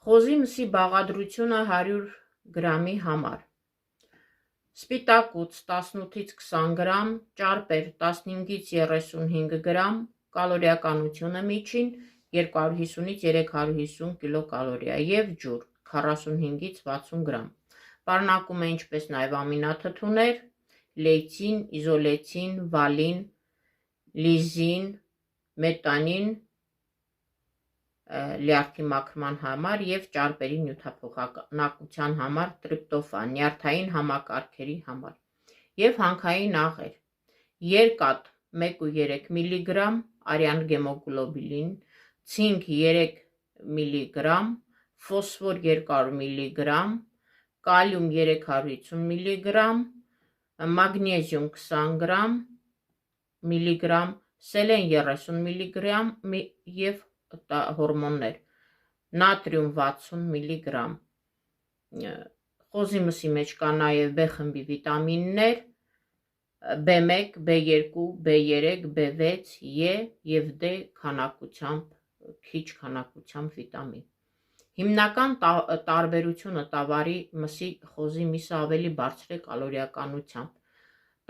Խոզի մսի բաղադրությունը 100 գրամի համար: Սպիտակուց 18-ից 20 գրամ, ճարպեր 15-ից 35 գրամ, կալորիականությունը միջին 250-ից 350 կիլոկալորիա և ջուր 45-ից 60 գրամ: Պարունակում է ինչպես նաև ամինաթթուներ, լեյցին, իզոլեցին, վալին, լիզին, մետանին լյարդի մաքրման համար և ճարպերի նյութափոխանակության համար, տրիպտոֆան, նյարդային համակարգերի համար և հանքային աղեր, երկաթ 1,3 մգ, արյան գեմոգլոբին, ցինկ 3 մգ, ֆոսֆոր 200 մգ, կալիում 350 մգ, մագնեզիում 20 մգ, սելեն 30 մգ և հորմոններ, նատրիում 60 մգ: Խոզի մսի մեջ կա նաև B խմբի վիտամիններ, B1, B2, B3, B6, E և D քիչ քանակությամբ վիտամին: Հիմնական տարբերությունը տավարի մսի խոզի միսը ավելի բարձր է կալորիականությամբ,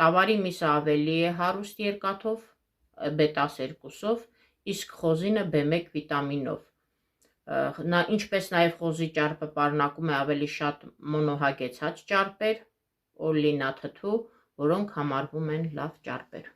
տավարի միսը ավելի է հարուստ երկաթով, B12-ով, իսկ խոզինը B1 վիտամինով, ինչպես նաև խոզի ճարպը պարունակում է ավելի շատ մոնոհագեցած ճարպեր, օլեինաթթու, որոնք համարվում են լավ ճարպեր: